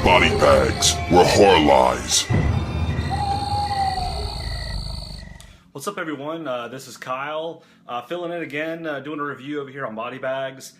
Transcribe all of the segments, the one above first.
BodyBags, where horror lies. What's up, everyone? This is Kyle, filling in again, doing a review over here on BodyBags.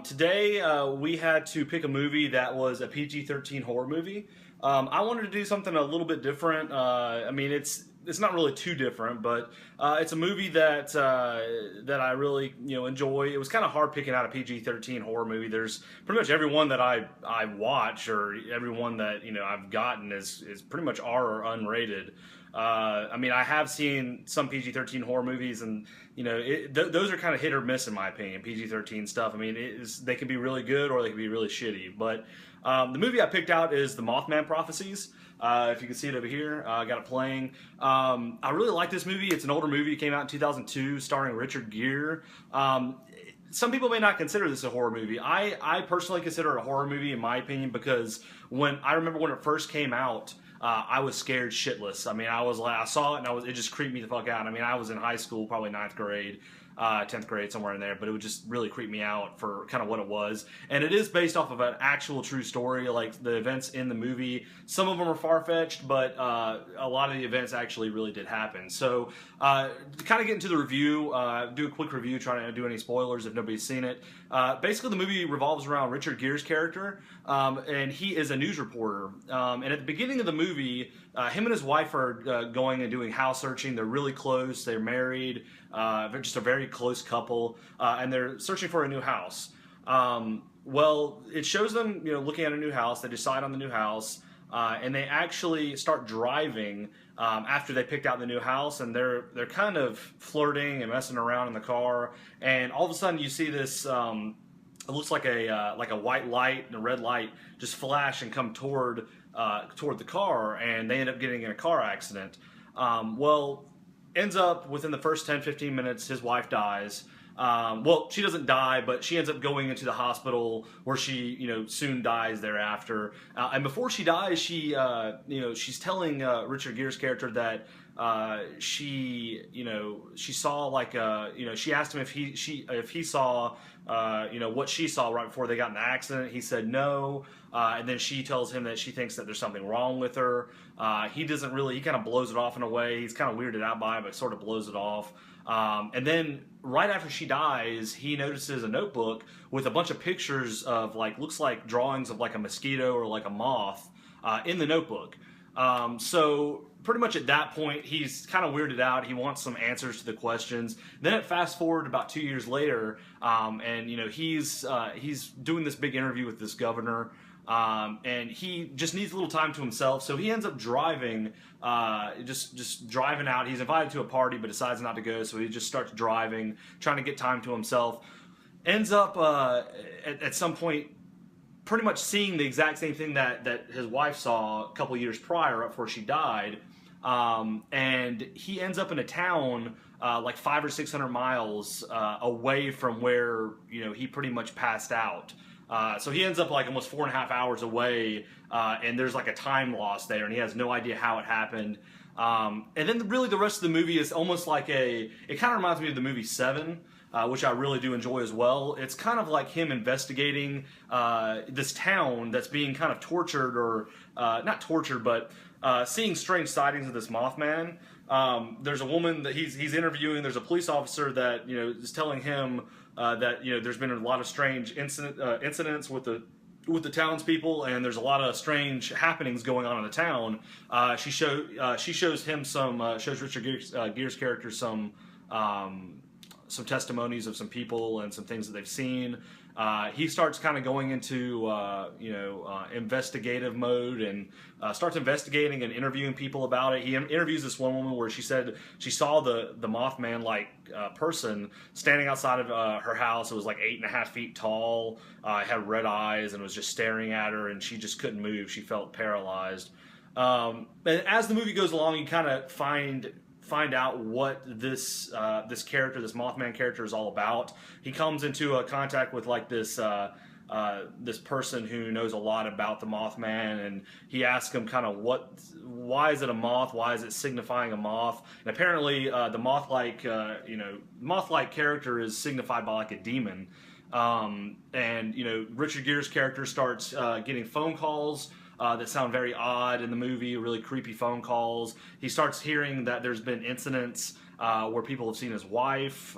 Today, we had to pick a movie that was a PG-13 horror movie. I wanted to do something a little bit different. I mean, it's not really too different, but it's a movie that I really enjoy. It was kind of hard picking out a PG-13 horror movie. There's pretty much every one that I watch, or every one that I've gotten is pretty much R or unrated. I mean, I have seen some PG-13 horror movies, and those are kind of hit or miss in my opinion. PG-13 stuff. I mean, they can be really good or they can be really shitty. But the movie I picked out is the Mothman Prophecies. If you can see it over here, I got it playing. I really like this movie. It's an older movie. It came out in 2002, starring Richard Gere. Some people may not consider this a horror movie. I personally consider it a horror movie in my opinion, because I remember when it first came out, I was scared shitless. I mean, I saw it and it just creeped me the fuck out. I mean, I was in high school, probably 9th grade, 10th grade, somewhere in there, but it would just really creep me out for kind of what it was. And it is based off of an actual true story. Like, the events in the movie, some of them are far-fetched, but a lot of the events actually really did happen. So to kind of get into the review, do a quick review, try to do any spoilers if nobody's seen it. Basically, the movie revolves around Richard Gere's character, and he is a news reporter. And at the beginning of the movie, him and his wife are going and doing house searching. They're really close. They're married. They're just a very close couple, and they're searching for a new house. Well, it shows them, looking at a new house. They decide on the new house, and they actually start driving after they picked out the new house, and they're kind of flirting and messing around in the car. And all of a sudden, you see this. It looks like a white light and a red light just flash and come toward the car, and they end up getting in a car accident. Well, ends up within the first 10-15 minutes, his wife dies. Well, she doesn't die, but she ends up going into the hospital where she, soon dies thereafter. And before she dies, she's telling Richard Gere's character that she saw she asked him if he saw what she saw right before they got in the accident. He said no, and then she tells him that she thinks that there's something wrong with her. He kind of blows it off in a way. He's kind of weirded out by it, but sort of blows it off. And then right after she dies, he notices a notebook with a bunch of pictures of looks like drawings of like a mosquito or like a moth in the notebook. So pretty much at that point, he's kind of weirded out. He wants some answers to the questions. Then it fast forward about 2 years later, and he's doing this big interview with this governor. And he just needs a little time to himself, so he ends up driving, just driving out. He's invited to a party, but decides not to go, so he just starts driving, trying to get time to himself. Ends up at some point pretty much seeing the exact same thing that his wife saw a couple years prior, right before she died. And he ends up in a town like 500 or 600 miles away from where he pretty much passed out. So he ends up like almost 4.5 hours away, and there's like a time loss there, and he has no idea how it happened. And then really the rest of the movie is almost like it kind of reminds me of the movie Seven, which I really do enjoy as well. It's kind of like him investigating this town that's being kind of tortured, or not tortured, but seeing strange sightings of this Mothman. There's a woman that he's interviewing. There's a police officer that is telling him that there's been a lot of strange incidents with the townspeople, and there's a lot of strange happenings going on in the town. She shows him shows Richard Gere's character some testimonies of some people and some things that they've seen. He starts kind of going into investigative mode, and starts investigating and interviewing people about it. He interviews this one woman where she said she saw the Mothman person standing outside of her house. It was like 8.5 feet tall, had red eyes, and was just staring at her, and she just couldn't move. She felt paralyzed. And as the movie goes along, you kind of find out what this character, this Mothman character, is all about. He comes into contact with like this this person who knows a lot about the Mothman, and he asks him kind of why is it a moth? Why is it signifying a moth? And apparently, the moth-like character is signified by like a demon. And Richard Gere's character starts getting phone calls that sound very odd in the movie, really creepy phone calls. He starts hearing that there's been incidents where people have seen his wife.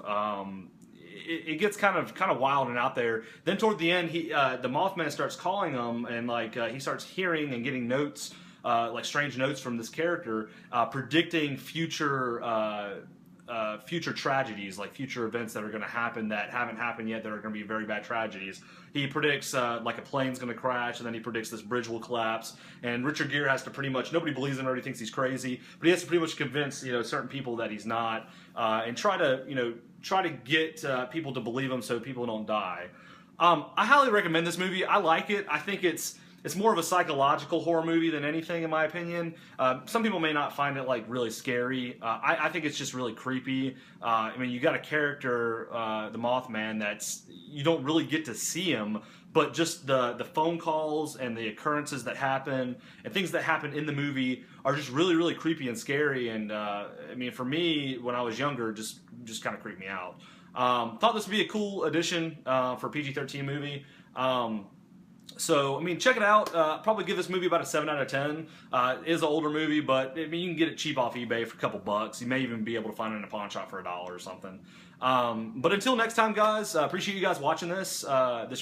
It gets kind of wild and out there. Then toward the end, the Mothman starts calling him, and he starts hearing and getting notes, like strange notes from this character, predicting future tragedies, like future events that are going to happen that haven't happened yet, that are going to be very bad tragedies. He predicts like a plane's going to crash, and then he predicts this bridge will collapse. And Richard Gere has to pretty much, nobody believes him, everybody thinks he's crazy, but he has to pretty much convince certain people that he's not, and try to get people to believe him so people don't die. I highly recommend this movie. I like it. I think it's more of a psychological horror movie than anything, in my opinion. Some people may not find it like really scary. I think it's just really creepy. You got a character, the Mothman, that's, you don't really get to see him, but just the phone calls and the occurrences that happen and things that happen in the movie are just really, really creepy and scary. And for me, when I was younger, just kind of creeped me out. Thought this would be a cool addition for a PG-13 movie. So, check it out. Probably give this movie about a 7 out of 10. It is an older movie, but you can get it cheap off eBay for a couple bucks. You may even be able to find it in a pawn shop for $1 or something. But until next time, guys, appreciate you guys watching this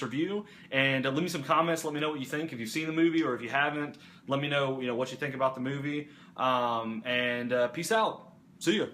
review, and leave me some comments. Let me know what you think, if you've seen the movie, or if you haven't. Let me know, what you think about the movie. And peace out. See ya.